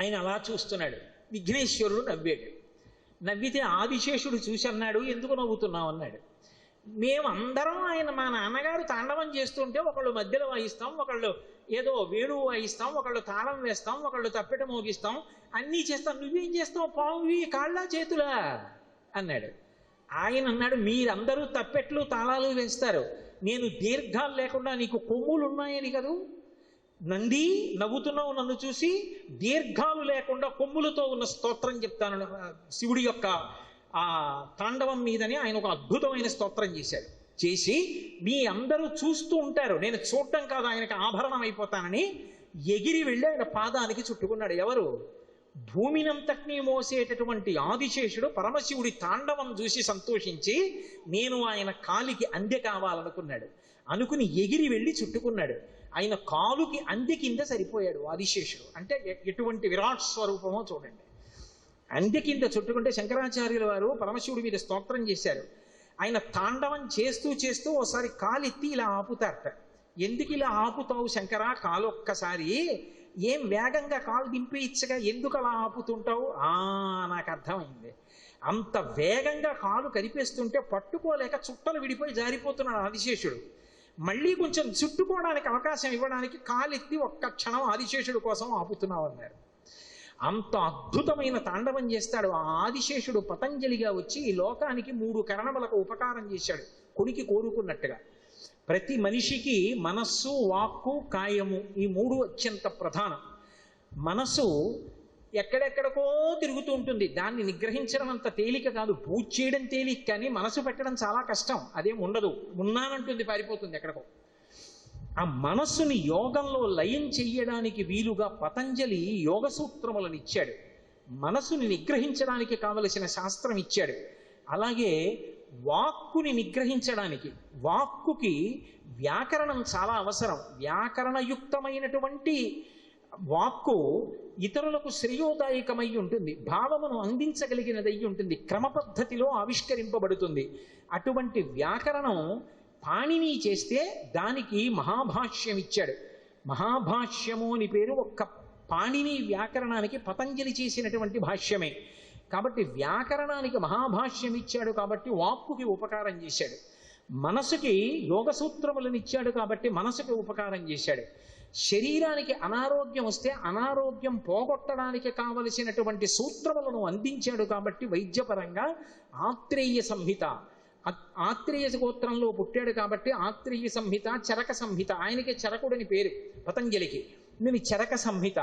ఆయన అలా చూస్తున్నాడు. విఘ్నేశ్వరుడు నవ్వాడు. నవ్వితే ఆదిశేషుడు చూసి అన్నాడు, ఎందుకు నవ్వుతున్నావు అన్నాడు. మేమందరం ఆయన మా నాన్నగారు తాండవం చేస్తుంటే ఒకళ్ళు మధ్యలో వాయిస్తాం, ఒకళ్ళు ఏదో వేణువు వాయిస్తాం, ఒకళ్ళు తాళం వేస్తాం, ఒకళ్ళు తప్పెట మోగిస్తాం, అన్నీ చేస్తాం. నువ్వేం చేస్తావు? పావువి కాళ్ళ చేతులా అన్నాడు. ఆయన అన్నాడు, మీరందరూ తప్పెట్లు తాళాలు వేస్తారు, నేను దీర్ఘాలు లేకుండా నీకు కొమ్ములు ఉన్నాయని కదూ. నంది నవ్వుతున్నావు నన్ను చూసి, దీర్ఘాలు లేకుండా కొమ్ములతో ఉన్న స్తోత్రం చెప్తాను శివుడి యొక్క ఆ తాండవం మీదని ఆయన ఒక అద్భుతమైన స్తోత్రం చేశాడు. చేసి మీ అందరూ చూస్తూ ఉంటారు, నేను చూడటం కాదు ఆయనకి ఆభరణం అయిపోతానని ఎగిరి వెళ్ళి ఆయన పాదానికి చుట్టుకున్నాడు. ఎవరు? భూమినంతటినీ మోసేటటువంటి ఆదిశేషుడు పరమశివుడి తాండవం చూసి సంతోషించి నేను ఆయన కాలికి అందె కావాలనుకున్నాడు. అనుకుని ఎగిరి వెళ్ళి చుట్టుకున్నాడు. ఆయన కాలుకి అందె కింద సరిపోయాడు ఆదిశేషుడు. అంటే ఎటువంటి విరాట్ స్వరూపమో చూడండి. అందె కింద చుట్టుకుంటే శంకరాచార్యుల వారు పరమశివుడి మీద స్తోత్రం చేశారు. ఆయన తాండవం చేస్తూ చేస్తూ ఒకసారి కాలెత్తి ఇలా ఆపుతారట. ఎందుకు ఇలా ఆపుతావు శంకరా కాలు ఒక్కసారి? ఏం వేగంగా కాలు దింపేయచ్చగా, ఎందుకు అలా ఆపుతుంటావు? నాకు అర్థమైంది. అంత వేగంగా కాలు కరిపేస్తుంటే పట్టుకోలేక చుట్టలు విడిపోయి జారిపోతున్నాడు ఆదిశేషుడు. మళ్ళీ కొంచెం చుట్టుకోవడానికి అవకాశం ఇవ్వడానికి కాలెత్తి ఒక్క క్షణం ఆదిశేషుడు కోసం ఆపుతున్నావు అన్నారు. అంత అద్భుతమైన తాండవం చేస్తాడు ఆ ఆదిశేషుడు. పతంజలిగా వచ్చి ఈ లోకానికి 3 కరణములకు ఉపకారం చేశాడు కొనికి కోరుకున్నట్టుగా. ప్రతి మనిషికి మనస్సు, వాక్కు, కాయము ఈ 3 అత్యంత ప్రధానం. మనస్సు ఎక్కడెక్కడికో తిరుగుతూ ఉంటుంది, దాన్ని నిగ్రహించడం అంత తేలిక కాదు. పూజ చేయడం తేలిక, కానీ మనసు పెట్టడం చాలా కష్టం. అదేం ఉండదు, ఉన్నానంటుంది, పారిపోతుంది ఎక్కడికో. ఆ మనస్సుని యోగంలో లయం చెయ్యడానికి వీలుగా పతంజలి యోగ సూత్రములను ఇచ్చాడు. మనసుని నిగ్రహించడానికి కావలసిన శాస్త్రం ఇచ్చాడు. అలాగే వాక్కుని నిగ్రహించడానికి వాక్కుకి వ్యాకరణం చాలా అవసరం. వ్యాకరణయుక్తమైనటువంటి వాక్కు ఇతరులకు శ్రేయోదాయకమై ఉంటుంది, భావమును అందించగలిగినదై ఉంటుంది, క్రమ పద్ధతిలో ఆవిష్కరింపబడుతుంది. అటువంటి వ్యాకరణం పాణిని చేస్తే దానికి మహాభాష్యం ఇచ్చాడు. మహాభాష్యము అని పేరు ఒక్క పాణిని వ్యాకరణానికి పతంజలి చేసినటువంటి భాష్యమే. కాబట్టి వ్యాకరణానికి మహాభాష్యం ఇచ్చాడు, కాబట్టి వాక్కుకి ఉపకారం చేశాడు. మనసుకి యోగ సూత్రములను ఇచ్చాడు, కాబట్టి మనసుకి ఉపకారం చేశాడు. శరీరానికి అనారోగ్యం వస్తే అనారోగ్యం పోగొట్టడానికి కావలసినటువంటి సూత్రములను అందించాడు, కాబట్టి వైద్యపరంగా ఆత్రేయ సంహిత, ఆత్రేయ గోత్రంలో పుట్టాడు కాబట్టి ఆత్రేయ సంహిత, చరక సంహిత, ఆయనకి చరకుడని పేరు పతంజలికి, నేను చరక సంహిత,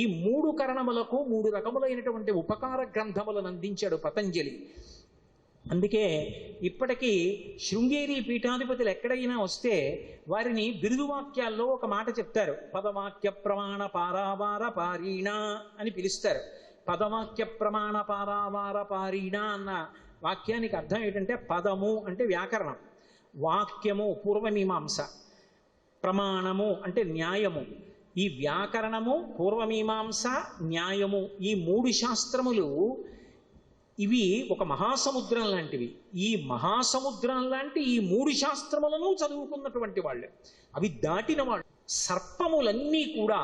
ఈ 3 కరణములకు 3 రకములైనటువంటి ఉపకార గ్రంథములను అందించాడు పతంజలి. అందుకే ఇప్పటికీ శృంగేరి పీఠాధిపతులు ఎక్కడైనా వస్తే వారిని బిరుదువాక్యాల్లో ఒక మాట చెప్తారు, పదవాక్య ప్రమాణ పారావార పారీణ అని పిలుస్తారు. పదవాక్య ప్రమాణ పారావార పారీణ అన్న వాక్యానికి అర్థం ఏంటంటే, పదము అంటే వ్యాకరణం, వాక్యము పూర్వమీమాంస, ప్రమాణము అంటే న్యాయము. ఈ వ్యాకరణము, పూర్వమీమాంస, న్యాయము, ఈ 3 శాస్త్రములు ఇవి ఒక మహాసముద్రం లాంటివి. ఈ మహాసముద్రం లాంటి ఈ 3 శాస్త్రములను చదువుకున్నటువంటి వాళ్ళు, అవి దాటిన వాళ్ళు. సర్పములన్నీ కూడా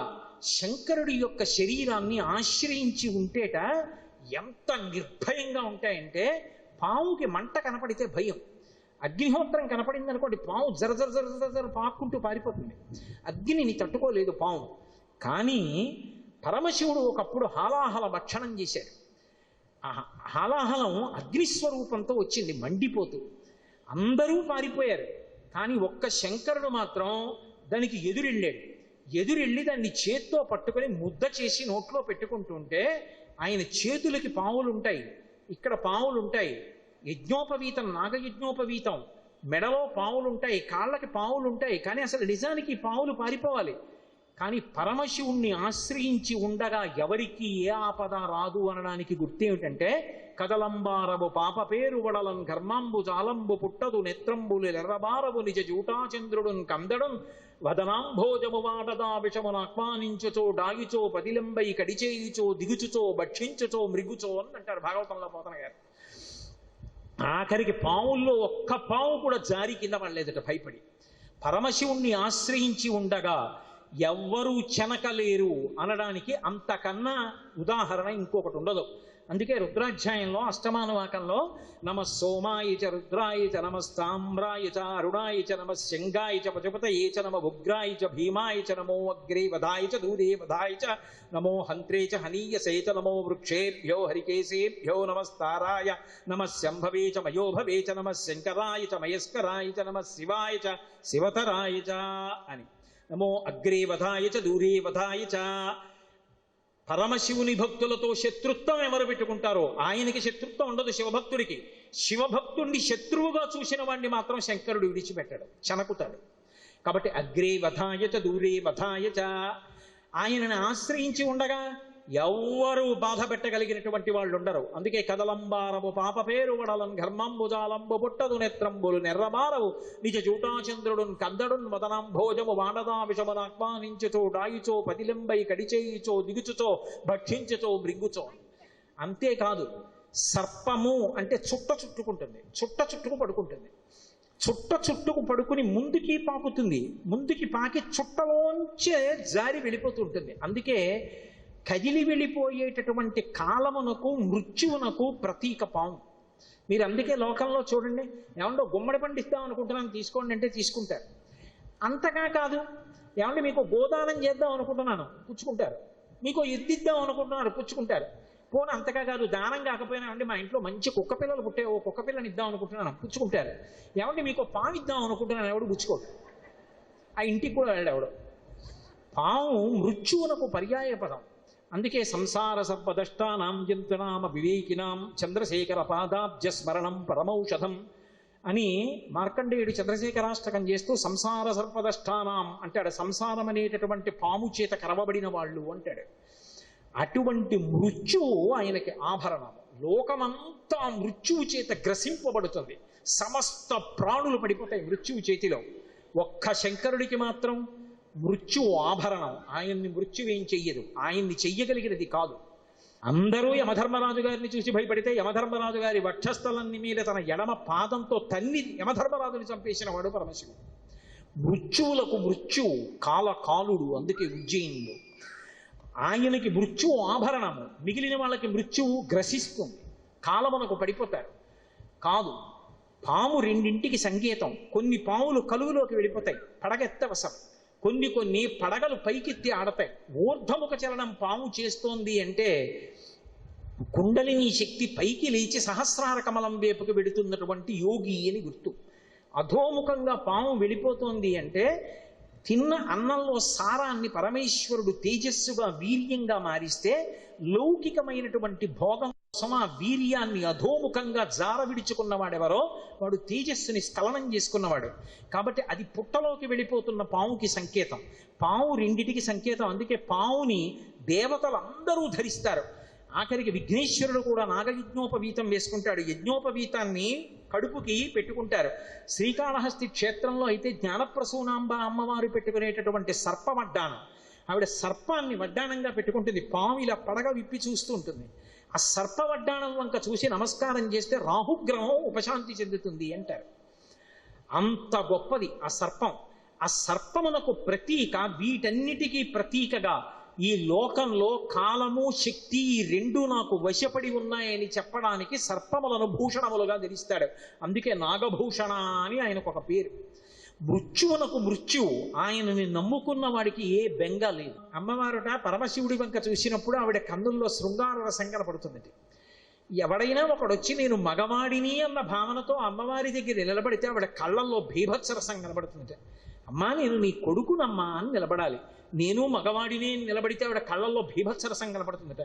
శంకరుడి యొక్క శరీరాన్ని ఆశ్రయించి ఉంటేట ఎంత నిర్భయంగా ఉంటాయంటే, పావుకి మంట కనపడితే భయం, అగ్నిహోత్రం కనపడింది అనుకోండి పావు జర జర జర జర జర పాక్కుంటూ పారిపోతుంది, అగ్నిని తట్టుకోలేదు పావు. కానీ పరమశివుడు ఒకప్పుడు హాలాహల భక్షణం చేశాడు. ఆ హాలాహలం అగ్నిస్వరూపంతో వచ్చింది మండిపోతూ, అందరూ పారిపోయారు. కానీ ఒక్క శంకరుడు మాత్రం దానికి ఎదురెళ్ళి దాన్ని చేత్తో పట్టుకొని ముద్ద చేసి నోట్లో పెట్టుకుంటుంటే, ఆయన చేతులకి పావులుంటాయి, ఇక్కడ పావులుంటాయి, యజ్ఞోపవీతం, నాగయజ్ఞోపవీతం, మెడలో పావులుంటాయి, కాళ్ళకి పావులుంటాయి. కానీ అసలు నిజానికి పావులు పారిపోవాలి. కానీ పరమశివుణ్ణి ఆశ్రయించి ఉండగా ఎవరికి ఏ ఆపద రాదు అనడానికి గుర్తేమిటంటే, కదలంబారవు పాప పేరు వడలం కర్మాంబు జాలంబు పుట్టదు నెత్రంబులు ఎర్రబారవు నిజ జూటాచంద్రుడున్ కందడం వదనాంభోజము వాడదా విషమును ఆహ్వానించుచో డాగిచో పదిలంబై కడిచేయుచో దిగుచుచో భక్షించుచో మృగుచో అని అంటారు భాగవతంలో పోతన గారు. ఆఖరికి పావుల్లో ఒక్క పావు కూడా జారి కింద పడలేదట భయపడి. పరమశివుణ్ణి ఆశ్రయించి ఉండగా ఎవ్వరూ చెనకలేరు అనడానికి అంతకన్నా ఉదాహరణ ఇంకొకటి ఉండదు. అందుకే రుద్రాధ్యాయంలో అష్టమానువాకంలో నమ సోమాయ చ రుద్రాయ చ నమస్తామ్రాయ చ అరుణాయ చ నమ శంగాయ చ పశుపతయే చ నమ ఉగ్రాయ చ భీమాయ చ నమో అగ్రే వధాయ చ దూరే వధాయ చ నమో హంత్రే చ హనీయసే చ నమో వృక్షేభ్యో హరికేశేభ్యో నమస్తారాయ నమ శంభవే చ మయోభవే చ నమ శంకరాయ చ మయస్కరాయ చ నమ శివాయ చ శివతరాయ చ అని. నమో అగ్రే వధాయ చ దూరే వధాయ చ. పరమశివుని భక్తులతో శత్రుత్వం ఎవరు పెట్టుకుంటారో ఆయనకి శత్రుత్వం ఉండదు శివభక్తుడికి. శివభక్తుడిని శత్రువుగా చూసిన వాడిని మాత్రం శంకరుడు విడిచిపెట్టాడు, చనకుతాడు. కాబట్టి అగ్రే వధాయ చ దూరే వధాయ చ. ఆయనను ఆశ్రయించి ఉండగా ఎవ్వరూ బాధ పెట్టగలిగినటువంటి వాళ్ళు ఉండరు. అందుకే కదలంబారము పాప పేరు వడలం ఘర్మంబుజాలంబు పుట్టదు నెత్రంబులు నెర్రబారవు నిజ చూటాచంద్రుడున్ కందడున్ మదనాంభోజము వాడదా విషమనాక్వానించుచో డాయిచో పతిలింబై కడిచేయిచో దిగుచుచో భక్షించుచో మృంగుచో. అంతేకాదు సర్పము అంటే చుట్ట చుట్టుకుంటుంది, చుట్ట చుట్టుకు పడుకుంటుంది. చుట్ట చుట్టుకు పడుకుని ముందుకి పాకుతుంది, ముందుకి పాకి చుట్టలోంచే జారి వెళ్ళిపోతుంటుంది. అందుకే కదిలి వెళ్ళిపోయేటటువంటి కాలమునకు మృత్యువునకు ప్రతీక పాము. మీరు అందుకే లోకంలో చూడండి, ఏమంటే గుమ్మడి పండిస్తాం అనుకుంటున్నాను తీసుకోండి అంటే తీసుకుంటారు. అంతగా కాదు, ఏమంటే మీకు గోదానం చేద్దాం అనుకుంటున్నాను పుచ్చుకుంటారు, మీకు ఎద్దిద్దాం అనుకుంటున్నారు పుచ్చుకుంటారు. పోనీ అంతగా కాదు, దానం కాకపోయినా ఏమంటే మా ఇంట్లో మంచి కుక్క పిల్లలు పుట్టే ఓ కుక్క పిల్లని ఇద్దాం అనుకుంటున్నాను పుచ్చుకుంటారు. ఏమంటే మీకు పాము ఇద్దాం అనుకుంటున్నాను ఎవడు పుచ్చుకోడు, ఆ ఇంటికి కూడా వెళ్ళాడు. పాము మృత్యువునకు పర్యాయ పదం. అందుకే సంసార సర్పదష్టానాం జంతునామ వివేకినాం చంద్రశేఖర పాదాబ్జ స్మరణం పరమౌషధం అని మార్కండేయుడు చంద్రశేఖరాష్టకం చేస్తూ సంసార సర్పదష్టానాం అంటాడు. సంసారం అనేటటువంటి పాము చేత కరవబడిన వాళ్ళు అంటాడు. అటువంటి మృత్యువు ఆయనకి ఆభరణం. లోకమంతా మృత్యువు చేత గ్రసింపబడుతుంది, సమస్త ప్రాణులు పడిపోతాయి మృత్యువు చేతిలో. ఒక్క శంకరుడికి మాత్రం మృత్యువు ఆభరణం. ఆయన్ని మృత్యువేం చెయ్యదు, ఆయన్ని చెయ్యగలిగినది కాదు. అందరూ యమధర్మరాజు గారిని చూసి భయపడితే యమధర్మరాజు గారి వక్షస్థలాన్ని మీద తన ఎడమ పాదంతో తన్ని యమధర్మరాజుని చంపేసిన వాడు పరమశివుడు. మృత్యువులకు మృత్యువు కాలుడు. అందుకే ఉజ్జయినిలో ఆయనకి మృత్యువు ఆభరణము, మిగిలిన వాళ్ళకి మృత్యువు గ్రసిస్తుంది, కాలమునకు పడిపోతారు. కాదు, పాము రెండింటికి సంకేతం. కొన్ని పాములు కలుగులోకి వెళ్ళిపోతాయి, పడగెత్తవసరం. కొన్ని పడగలు పైకెత్తి ఆడతాయి. ఊర్ధముఖ చలనం పాము చేస్తోంది అంటే కుండలిని శక్తి పైకి లేచి సహస్రార కమలం వైపుకు వెడుతున్నటువంటి యోగి అని గుర్తు. అధోముఖంగా పాము వెళ్ళిపోతోంది అంటే తిన్న అన్నంలో సారాన్ని పరమేశ్వరుడు తేజస్సుగా వీర్యంగా మారిస్తే లౌకికమైనటువంటి భోగం కోసం ఆ వీర్యాన్ని అధోముఖంగా జార విడుచుకున్నవాడెవరో వాడు తేజస్సుని స్ఖలనం చేసుకున్నవాడు. కాబట్టి అది పుట్టలోకి వెళ్ళిపోతున్న పావుకి సంకేతం, పావు రెండిటికి సంకేతం. అందుకే పావుని దేవతలందరూ ధరిస్తారు. ఆఖరికి విఘ్నేశ్వరుడు కూడా నాగయజ్ఞోపవీతం వేసుకుంటాడు. యజ్ఞోపవీతాన్ని కడుపుకి పెట్టుకుంటారు. శ్రీకాళహస్తి క్షేత్రంలో అయితే జ్ఞానప్రసూనాంబ అమ్మవారు పెట్టుకునేటటువంటి సర్పవడ్డానం, ఆవిడ సర్పాన్ని వడ్డానంగా పెట్టుకుంటుంది. పాము ఇలా పడగ విప్పి చూస్తూ ఉంటుంది. ఆ సర్పవడ్డానం వంక చూసి నమస్కారం చేస్తే రాహుగ్రహం ఉపశాంతి చెందుతుంది అంటారు. అంత గొప్పది ఆ సర్పం. ఆ సర్పమునకు ప్రతీక, వీటన్నిటికీ ప్రతీకగా ఈ లోకంలో కాలము శక్తి ఈ రెండు నాకు వశపడి ఉన్నాయని చెప్పడానికి సర్పములను భూషణములుగా ధరిస్తాడు. అందుకే నాగభూషణ అని ఆయనకు ఒక పేరు. మృత్యువునకు మృత్యువు. ఆయనని నమ్ముకున్న వాడికి ఏ బెంగ లేదు. అమ్మవారుట పరమశివుడి వంక చూసినప్పుడు ఆవిడ కన్నుల్లో శృంగార రసం కనపడుతుంది. ఎవడైనా ఒకడు వచ్చి నేను మగవాడిని అన్న భావనతో అమ్మవారి దగ్గర నిలబడితే ఆవిడ కళ్ళల్లో భీభత్సరసం కనబడుతుంది. అమ్మా నేను నీ కొడుకునమ్మా అని నిలబడాలి. నేను మగవాడిని నిలబడితే ఆవిడ కళ్ళల్లో భీభత్సరసం కనపడుతుందట.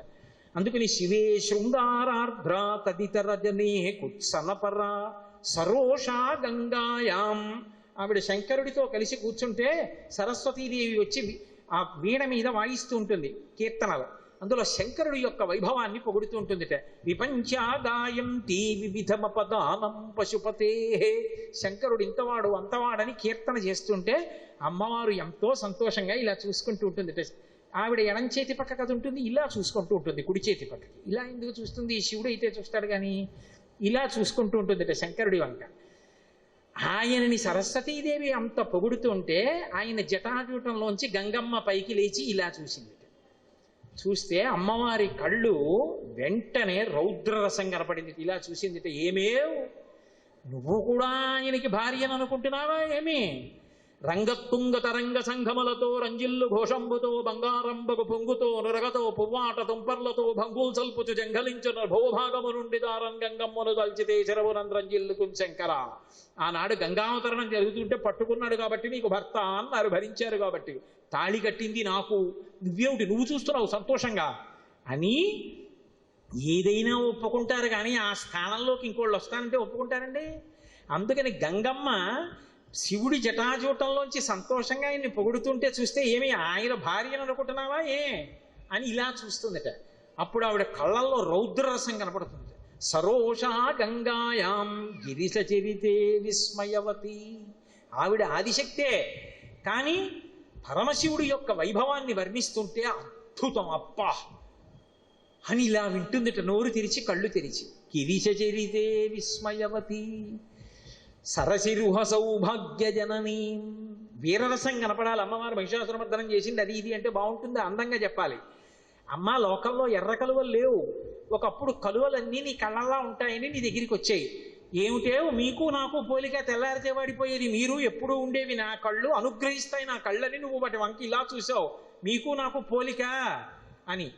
అందుకని శివే శృంగారార్ద్ర తదితర జనే కుత్సనపర సరోషా గంగాయాం. ఆవిడ శంకరుడితో కలిసి కూర్చుంటే సరస్వతీదేవి వచ్చి ఆ వీణ మీద వాయిస్తూ ఉంటుంది కీర్తనలు. అందులో శంకరుడి యొక్క వైభవాన్ని పొగుడుతూ ఉంటుందిట. విపంచాగాయంతి వివిధమపదానం పశుపతే. శంకరుడు ఇంతవాడు అంతవాడని కీర్తన చేస్తుంటే అమ్మవారు ఎంతో సంతోషంగా ఇలా చూసుకుంటూ ఉంటుందిట. ఆవిడ ఎడం చేతి పక్క కథ ఉంటుంది, ఇలా చూసుకుంటూ ఉంటుంది కుడి చేతి పక్కకి. ఇలా ఎందుకు చూస్తుంది? శివుడు అయితే చూస్తాడు కానీ ఇలా చూసుకుంటూ ఉంటుందిట శంకరుడి వంక. ఆయనని సరస్వతీదేవి అంత పొగుడుతుంటే ఆయన జటాజూటంలోంచి గంగమ్మ పైకి లేచి ఇలా చూసింది. చూస్తే అమ్మవారి కళ్ళు వెంటనే రౌద్రరసం కనపడింది. ఇలా చూసిందిట, ఏమేవ్ నువ్వు కూడా ఆయనకి భార్యను అనుకుంటున్నావా ఏమి? రంగతుంగ తరంగ సంఘములతో రంజిల్లు ఘోషంబుతో బంగారంబగు పొంగుతో నురగతో పువ్వాట తుంపర్లతో భంగుల్ సల్పుచు జంఘలించున భూభాగము నుండి దారం గంగమ్మను దల్చితే చెరవునంద్రంజిల్లుకు శంకర. ఆనాడు గంగావతరణం జరుగుతుంటే పట్టుకున్నాడు కాబట్టి నీకు భర్త అన్నారు, భరించారు కాబట్టి. తాళి కట్టింది నాకు, నువ్వేమిటి నువ్వు చూస్తున్నావు సంతోషంగా అని ఏదైనా ఒప్పుకుంటారు. కానీ ఆ స్థానంలోకి ఇంకోళ్ళు వస్తానంటే ఒప్పుకుంటారండి. అందుకని గంగమ్మ శివుడి జటాజూటంలోంచి సంతోషంగా ఆయన్ని పొగుడుతుంటే చూస్తే ఏమి ఆయన భార్యను అనుకుంటున్నావా ఏ అని ఇలా చూస్తుందట. అప్పుడు ఆవిడ కళ్ళల్లో రౌద్రరసం కనపడుతుంది. సరోషా గంగాయాం గిరిశచరితే విస్మయవతి. ఆవిడ ఆదిశక్తే, కానీ పరమశివుడి యొక్క వైభవాన్ని వర్ణిస్తుంటే అద్భుతం అప్పా అని ఇలా వింటుందిట, నోరు తెరిచి కళ్ళు తెరిచి. గిరిశచరితే విస్మయవతి సరసిరుహ సౌభాగ్య జననీ. వీరరసం కనపడాలి. అమ్మవారు మహిషాసురమర్దనం చేసింది అది ఇది అంటే బాగుంటుంది, అందంగా చెప్పాలి. అమ్మ లోకంలో ఎర్ర కలువలు లేవు, ఒకప్పుడు కలువలన్నీ నీ కళ్ళల్లా ఉంటాయని నీ దగ్గరికి వచ్చాయి. ఏమిటేవు మీకు నాకు పోలిక, తెల్లారితే వాడిపోయేది మీరు, ఎప్పుడూ ఉండేవి నా కళ్ళు, అనుగ్రహిస్తాయి నా కళ్ళని నువ్వు వాటి వంకి ఇలా చూసావు, మీకు నాకు పోలిక అని.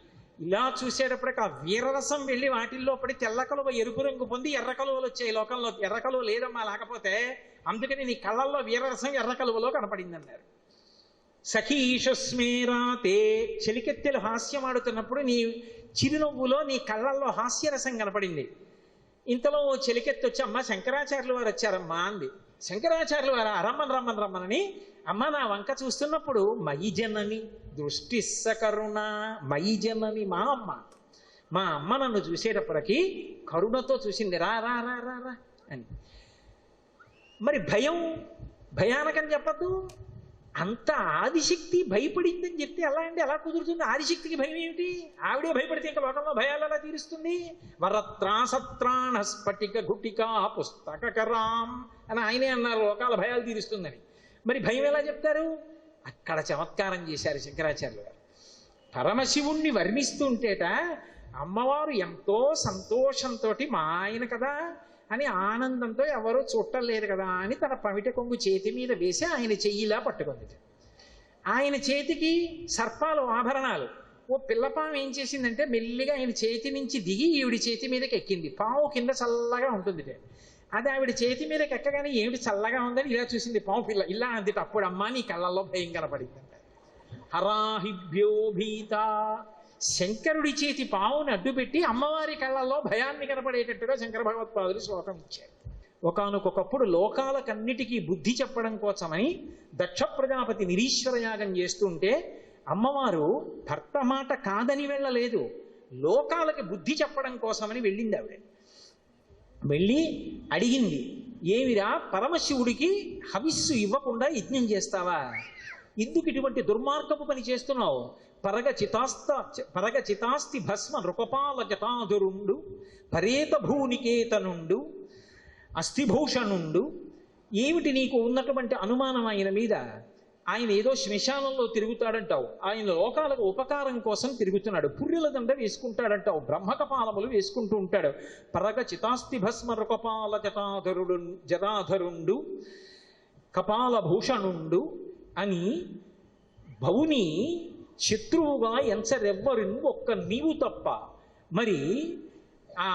ఇలా చూసేటప్పటికి ఆ వీరరసం వెళ్ళి వాటిల్లో పడి తెల్ల కలువ ఎరుపు రంగు పొంది ఎర్ర కలువలు వచ్చాయి. లోకంలో ఎర్ర కలువ లేదమ్మా, లేకపోతే అందుకని నీ కళ్ళల్లో వీరరసం ఎర్ర కలువలో కనపడింది అన్నారు. సఖీషస్మేరాతే, చెలికెత్తెలు హాస్యం ఆడుతున్నప్పుడు నీ చిరునవ్వులో నీ కళ్ళల్లో హాస్యరసం కనపడింది. ఇంతలో ఓ చెలికెత్తి వచ్చి, అమ్మ శంకరాచార్యులు వారు వచ్చారమ్మా అంది. శంకరాచార్యులు వారు రమ్మని రమ్మని రమ్మనని అమ్మ నా వంక చూస్తున్నప్పుడు మయి జనని దృష్టి సకరుణ, మయి జనని మా అమ్మ నన్ను చూసేటప్పటికి కరుణతో చూసింది. రా రా రా రా రా అని. మరి భయానకని చెప్పద్దు, అంత ఆదిశక్తి భయపడిందని చెప్తే ఎలా అండి, ఎలా కుదురుతుంది? ఆదిశక్తికి భయం ఏమిటి? ఆవిడే భయపడితే ఇంకా లోకంలో భయాలు ఎలా తీరుస్తుంది? వరత్రాసత్రాణ స్ఫటిక గుటికా పుస్తకరాం అని ఆయనే అన్నారు, లోకాల భయాలు తీరుస్తుందని. మరి భయం ఎలా చెప్తారు? అక్కడ చమత్కారం చేశారు శంకరాచార్యులు గారు. పరమశివుణ్ణి వర్ణిస్తుంటేట అమ్మవారు ఎంతో సంతోషంతో మా ఆయన కదా అని ఆనందంతో ఎవరో చూడలేదు కదా అని తన పమిట కొంగు చేతి మీద వేసి ఆయన చెయ్యిలా పట్టుకుంది. ఆయన చేతికి సర్పాలు ఆభరణాలు. ఓ పిల్లపాము ఏం చేసిందంటే మెల్లిగా ఆయన చేతి నుంచి దిగి ఈవిడి చేతి మీదకి ఎక్కింది. పాము కింద చల్లగా ఉంటుంది, అది ఆవిడ చేతి మీదకి ఎక్కగానే ఏమిటి చల్లగా ఉందని ఇలా చూసింది పాము పిల్ల. ఇలా అంది. అప్పుడు అమ్మ నీ కళ్ళల్లో భయం కనపడిందంట. హరాహిభ్యో భీత. శంకరుడి చేతి పావుని అడ్డుపెట్టి అమ్మవారి కళ్ళల్లో భయాన్ని కనపడేటట్టుగా శంకర భగవత్పాదులు శ్లోకం ఇచ్చారు. ఒకానొకప్పుడు లోకాలకన్నిటికీ బుద్ధి చెప్పడం కోసమని దక్ష ప్రజాపతి నిరీశ్వర యాగం చేస్తుంటే అమ్మవారు భర్త మాట కాదని వెళ్ళలేదు, లోకాలకి బుద్ధి చెప్పడం కోసమని వెళ్ళింది. ఆవిడ వెళ్ళి అడిగింది, ఏమిరా పరమశివుడికి హవిస్సు ఇవ్వకుండా యజ్ఞం చేస్తావా? ఎందుకు ఇటువంటి దుర్మార్గపు పని చేస్తున్నావు? పరగ చితాస్తి భస్మ నృపపాల జటాధురుండు పరేత భూనికేతనుండు అస్థిభూషణుండు. ఏమిటి నీకు ఉన్నటువంటి అనుమానం ఆయన మీద? ఆయన ఏదో శ్మశానంలో తిరుగుతాడంటావు, ఆయన లోకాలకు ఉపకారం కోసం తిరుగుతున్నాడు, పుర్రెల దండ వేసుకుంటాడంటావు, బ్రహ్మకపాలములు వేసుకుంటూ ఉంటాడు. పరగ చితాస్తి భస్మ నృపపాల జటాధరుండు కపాల భూషణుండు అని భవుని శత్రువుగా ఎంచరెవ్వరిన్ ఒక్క నీవు తప్ప. మరి ఆ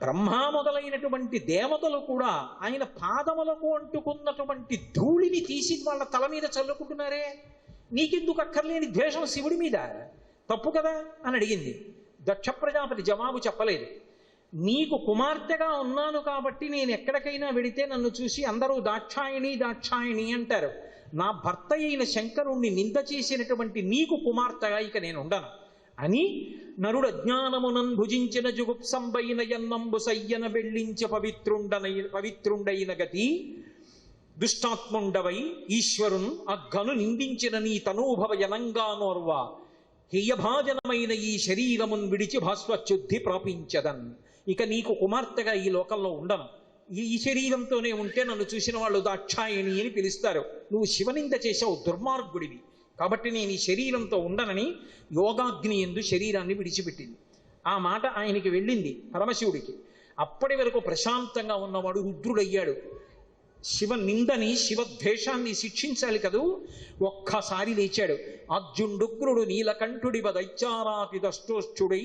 బ్రహ్మ మొదలైనటువంటి దేవతలు కూడా ఆయన పాదములకు అంటుకున్నటువంటి ధూళిని తీసి వాళ్ళ తల మీద చల్లుకుంటున్నారే, నీకెందుకు అక్కర్లేని ద్వేషం శివుడి మీద? తప్పు కదా అని అడిగింది. దక్ష ప్రజాపతి జవాబు చెప్పలేదు. నీకు కుమార్తెగా ఉన్నాను కాబట్టి నేను ఎక్కడికైనా వెడితే నన్ను చూసి అందరూ దాక్షాయణి దాక్షాయణి అంటారు. నా భర్త అయిన శంకరుణ్ణి నింద చేసినటువంటి నీకు కుమార్తెగా ఇక నేను ఉండను అని నరుడు అజ్ఞానమునన్ భుజించిన జుగుప్సంబైన యన్నంబు సయ్యన వెళ్ళించ పవిత్రుండైన గతి దుష్టాత్ముండవై ఈశ్వరున్ అగ్గను నిందించిన నీ తనూభవ యనంగానోర్వ హేయభాజనమైన ఈ శరీరమున్ విడిచి భాస్వచ్యుద్ధి ప్రాపించదన్. ఇక నీకు కుమార్తెగా ఈ లోకంలో ఉండను, ఈ శరీరంతోనే ఉంటే నన్ను చూసిన వాళ్ళు దాక్షాయణి అని పిలుస్తారు. నువ్వు శివనింద చేసావు, దుర్మార్గుడివి, కాబట్టి నేను ఈ శరీరంతో ఉండనని యోగాగ్ని ఎందు శరీరాన్ని విడిచిపెట్టింది. ఆ మాట ఆయనకి వెళ్ళింది పరమశివుడికి. అప్పటి వరకు ప్రశాంతంగా ఉన్నవాడు రుద్రుడయ్యాడు. శివ నిందని శివద్వేషాన్ని శిక్షించాలి కదూ, ఒక్కసారి లేచాడు. అర్జుండుగ్రుడు నీలకంఠుడివ దైత్యారాతి దష్టోష్ఠుడై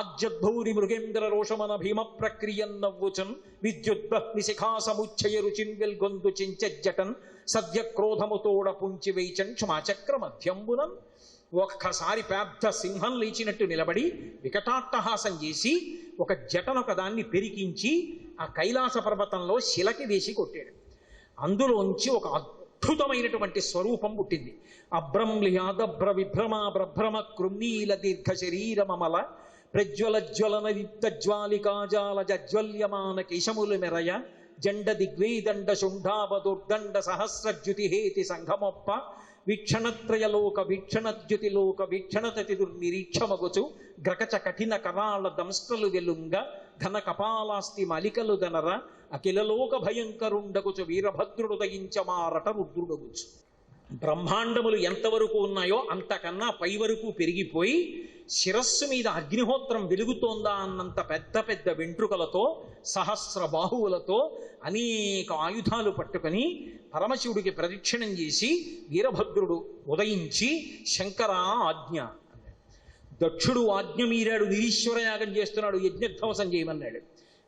ఆజ్యద్భౌరి మృగేంద్ర రోషమన భీమ ప్రక్రియన్నవ్వుచన్ విద్యుద్బ్రహ్మి శిఖా సముచ్చయ రుచిన్ వెల్గొందు చించజ్జటన్ సద్య క్రోధముతోడ పుంచి వైచన్ క్షమాచక్ర మధ్యంబునన్. ఒక్కసారి పెద్ద సింహం లేచినట్టు నిలబడి వికటాట్టహాసం చేసి ఒక జటనొక దాన్ని పెరికించి ఆ కైలాస పర్వతంలో శిలకి వేసి కొట్టాడు. అందులోంచి ఒక అద్భుతమైనటువంటి స్వరూపం పుట్టింది. అభ్రంలియాదభ్ర విభ్రమ బ్రభ్రమ కృన్నీల దీర్ఘ శరీరమమల ప్రజ్వలజ్వలన దిప్తజ్వాలికాజాల జజ్వల్యమాన కేశములు మెరయ జండ దిగ్వేదండ శుంఠావదుర్దండ సహస్రజ్యుతిహేతి సంఘమొప్ప వీక్షణత్రయలోక వీక్షణద్యుతిలోక వీక్షణతతి దుర్నిరీక్షమగుచు గ్రకచ కఠిన కరాళ దంస్ట్రలు వెలుంగ ఘన కపాలాస్తి మలికలు దనర అఖిలలోక భయంకరుండగుచు వీరభద్రుడు దయించమారట రుద్రుడగుచు. బ్రహ్మాండములు ఎంతవరకు ఉన్నాయో అంతకన్నా పై వరకు పెరిగిపోయి శిరస్సు మీద అగ్నిహోత్రం వెలుగుతోందా అన్నంత పెద్ద పెద్ద వెంట్రుకలతో సహస్ర బాహువులతో అనేక ఆయుధాలు పట్టుకొని పరమశివుడికి ప్రదక్షిణం చేసి వీరభద్రుడు ఉదయించి శంకరా ఆజ్ఞ. దక్షుడు ఆజ్ఞ మీరాడు, నిరీశ్వరయాగం చేస్తున్నాడు, యజ్ఞధ్వంసం చేయమన్నాడు.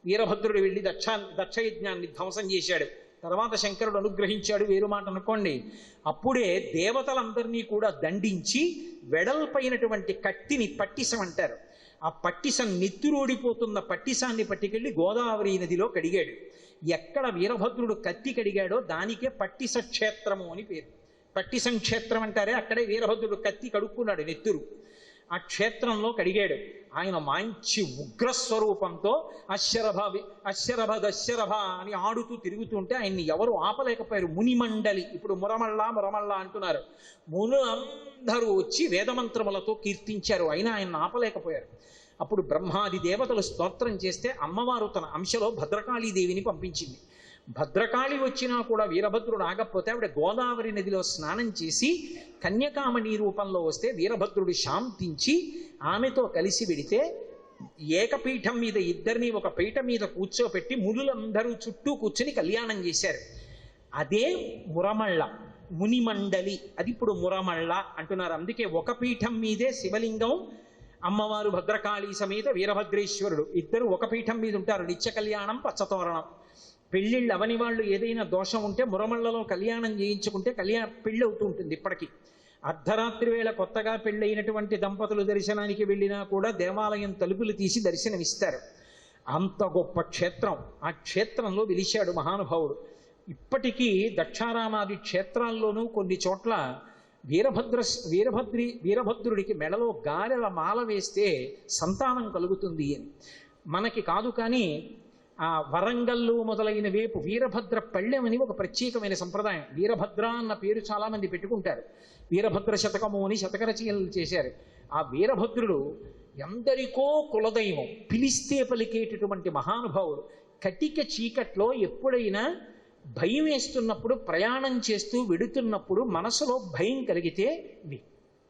వీరభద్రుడు వెళ్ళి దక్షయజ్ఞాన్ని ధ్వంసం చేశాడు. తర్వాత శంకరుడు అనుగ్రహించాడు, వేరు మాట అనుకోండి. అప్పుడే దేవతలందరినీ కూడా దండించి వెడల్పైనటువంటి కత్తిని పట్టిసం అంటారు. ఆ పట్టిసం నెత్తురోడిపోతున్న పట్టిసాన్ని పట్టుకెళ్ళి గోదావరి నదిలో కడిగాడు. ఎక్కడ వీరభద్రుడు కత్తి కడిగాడో దానికే పట్టిస క్షేత్రము అని పేరు. పట్టిసం క్షేత్రం అంటారే, అక్కడే వీరభద్రుడు కత్తి కడుక్కున్నాడు నెత్తురు. ఆ క్షేత్రంలో కడిగాడు. ఆయన మంచి ఉగ్రస్వరూపంతో అశ్శరభ దశ్శరభ అని ఆడుతూ తిరుగుతుంటే ఆయన్ని ఎవరు ఆపలేకపోయారు. మునిమండలి, ఇప్పుడు మురమళ్ళ అంటున్నారు. మునులందరూ వచ్చి వేదమంత్రములతో కీర్తించారు, అయినా ఆయన ఆపలేకపోయారు. అప్పుడు బ్రహ్మాది దేవతలు స్తోత్రం చేస్తే అమ్మవారు తన అంశలో భద్రకాళీదేవిని పంపించింది. భద్రకాళి వచ్చినా కూడా వీరభద్రుడు ఆగకపోతే ఆవిడ గోదావరి నదిలో స్నానం చేసి కన్యకామణి రూపంలో వస్తే వీరభద్రుడు శాంతించి ఆమెతో కలిసి వెడితే ఏకపీఠం మీద ఇద్దరిని ఒక పీఠ మీద కూర్చోపెట్టి మునులందరూ చుట్టూ కూర్చుని కళ్యాణం చేశారు. అదే మురమళ్ళ, మునిమండలి, అది ఇప్పుడు మురమళ్ళ అంటున్నారు. అందుకే ఒక పీఠం మీదే శివలింగం, అమ్మవారు భద్రకాళి సమేత వీరభద్రేశ్వరుడు ఇద్దరు ఒక పీఠం మీద ఉంటారు. నిత్య కళ్యాణం, పచ్చతోరణం. పెళ్ళిళ్ళు అవని వాళ్ళు ఏదైనా దోషం ఉంటే మురమళ్ళలో కళ్యాణం చేయించుకుంటే పెళ్ళి అవుతూ ఉంటుంది. ఇప్పటికీ అర్ధరాత్రి వేళ కొత్తగా పెళ్ళైనటువంటి దంపతులు దర్శనానికి వెళ్ళినా కూడా దేవాలయం తలుపులు తీసి దర్శనమిస్తారు. అంత గొప్ప క్షేత్రం. ఆ క్షేత్రంలో వెలిశాడు మహానుభావుడు. ఇప్పటికీ దక్షారామాది క్షేత్రాల్లోనూ కొన్ని చోట్ల వీరభద్రుడికి మెడలో గారెల మాల వేస్తే సంతానం కలుగుతుంది అని. మనకి కాదు కానీ ఆ వరంగల్లు మొదలైన వేపు వీరభద్ర పళ్ళెమని ఒక ప్రత్యేకమైన సంప్రదాయం. వీరభద్ర అన్న పేరు చాలామంది పెట్టుకుంటారు. వీరభద్ర శతకము అని శతకరచనలు చేశారు. ఆ వీరభద్రుడు ఎందరికో కులదైవం, పిలిస్తే పలికేటటువంటి మహానుభావుడు. కటిక చీకట్లో ఎప్పుడైనా భయం వేస్తున్నప్పుడు, ప్రయాణం చేస్తూ వెడుతున్నప్పుడు మనసులో భయం కలిగితే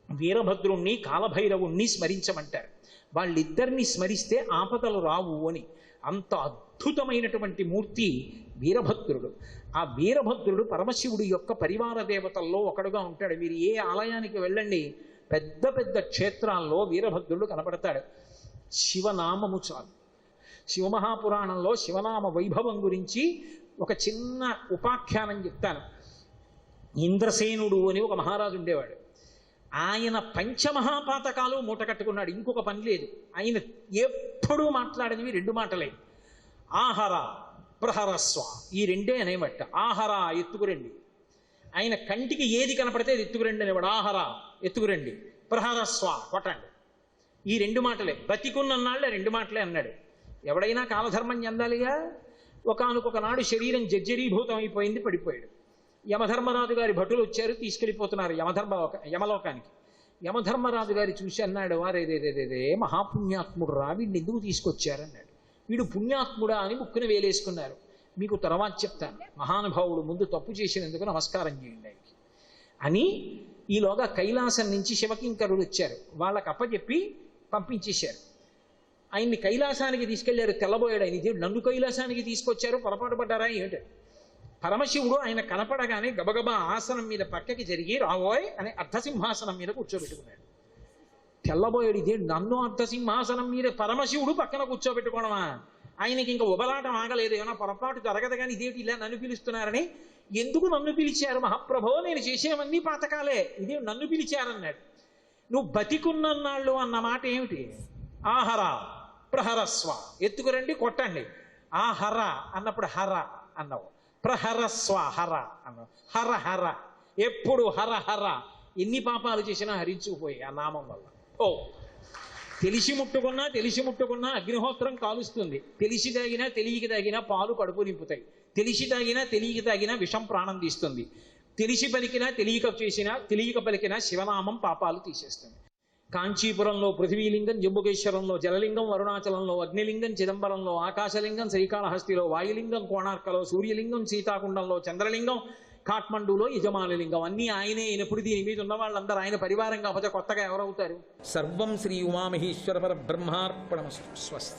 వీరభద్రుణ్ణి కాలభైరవుణ్ణి స్మరించమంటారు. వాళ్ళిద్దరిని స్మరిస్తే ఆపదలు రావు అని. అంత అద్భుతమైనటువంటి మూర్తి వీరభద్రుడు. ఆ వీరభద్రుడు పరమశివుడి యొక్క పరివార దేవతల్లో ఒకడుగా ఉంటాడు. మీరు ఏ ఆలయానికి వెళ్ళండి, పెద్ద పెద్ద క్షేత్రాల్లో వీరభద్రుడు కనపడతాడు. శివనామము చాలు. శివమహాపురాణంలో శివనామ వైభవం గురించి ఒక చిన్న ఉపాఖ్యానం చెప్తాను. ఇంద్రసేనుడు అని ఒక మహారాజు ఉండేవాడు. ఆయన పంచమహాపాతకాలు మూట కట్టుకున్నాడు, ఇంకొక పని లేదు. ఆయన ఎప్పుడూ మాట్లాడేవి రెండు మాటలే, ఆహార ప్రహరస్వ, ఈ రెండే అనేమట. ఆహార ఎత్తుకురండి, ఆయన కంటికి ఏది కనపడితే అది ఎత్తుకురండి అనేవాడు. ఆహార ఎత్తుకురండి, ప్రహరస్వ కొట్టండి, ఈ రెండు మాటలే. బతికున్నన్నాళ్ళే రెండు మాటలే అన్నాడు. ఎవడైనా కాలధర్మం చెందాలిగా. ఒకానొక నాడు శరీరం జర్జరీభూతం అయిపోయింది, పడిపోయాడు. యమధర్మరాజు గారి భటులు వచ్చారు, తీసుకెళ్ళిపోతున్నారు యమలోకానికి. యమధర్మరాజు గారి చూసి అన్నాడు, వారేదే మహాపుణ్యాత్ముడు రా, వీడిని ఎందుకు తీసుకొచ్చారన్నాడు. వీడు పుణ్యాత్ముడా అని ముక్కున వేలేసుకున్నారు. మీకు తర్వాత చెప్తాను. మహానుభావుడు ముందు తప్పు చేసినందుకు నమస్కారం చేయండి ఆయనకి అని. ఈలోగా కైలాసం నుంచి శివకింకరులు వచ్చారు, వాళ్ళకి అప్పచెప్పి పంపించేశారు. ఆయన్ని కైలాసానికి తీసుకెళ్లారు. తెల్లబోయాడు ఆయన. ఇది నన్ను కైలాసానికి తీసుకొచ్చారు, పొరపాటు పడ్డారా ఏమిటి? పరమశివుడు ఆయన కనపడగానే గబగబా ఆసనం మీద పక్కకి జరిగి రావోయ్ అని అర్ధసింహాసనం మీద కూర్చోబెట్టుకున్నాడు. తెల్లబోయాడు. ఇదే నన్ను అర్ధసింహాసనం మీద పరమశివుడు పక్కన కూర్చోబెట్టుకోవడమా? ఆయనకి ఇంకా ఉబలాటం ఆగలేదు. ఏమైనా పొరపాటు జరగదు కానీ ఇదేమిటి ఇలా నన్ను పిలుస్తున్నారని. ఎందుకు నన్ను పిలిచారు మహాప్రభో? నేను చేసేవన్నీ పాతకాలే, ఇదే నన్ను పిలిచారన్నాడు. నువ్వు బతికున్నన్నాళ్ళు అన్న మాట ఏమిటి? ఆహర ప్రహరస్వ, ఎత్తుకురండి కొట్టండి. ఆహర అన్నప్పుడు హర అన్నావు, ప్రహరస్వ హర అన్నావు. హర హర, ఎప్పుడు హర హర. ఎన్ని పాపాలు చేసినా హరించుకుపోయి ఆ నామం వల్ల. ఓ తెలిసి ముట్టుకున్నా అగ్నిహోత్రం కాలుస్తుంది. తెలిసి తాగినా తెలియక తాగినా పాలు కడుపు నింపుతాయి. తెలిసి తాగినా తెలియక తాగినా విషం ప్రాణం తీస్తుంది. తెలిసి పలికినా తెలియక పలికినా శివనామం పాపాలు తీసేస్తుంది. కాంచీపురంలో పృథ్వీలింగం, జంబుకేశ్వరంలో జలలింగం, అరుణాచలంలో అగ్నిలింగం, చిదంబరంలో ఆకాశలింగం, శ్రీకాళహస్తిలో వాయులింగం, కోణార్కలో సూర్యలింగం, సీతాకుండంలో చంద్రలింగం, కాఠ్మండూలో యజమానలింగం. అన్నీ ఆయనే అయినప్పుడు దీని మీద ఉన్న వాళ్ళందరూ ఆయన పరివారం కాకపోతే కొత్తగా ఎవరవుతారు? సర్వం శ్రీ ఉమామహేశ్వర పరబ్రహ్మార్పణమస్తు. స్వస్తి.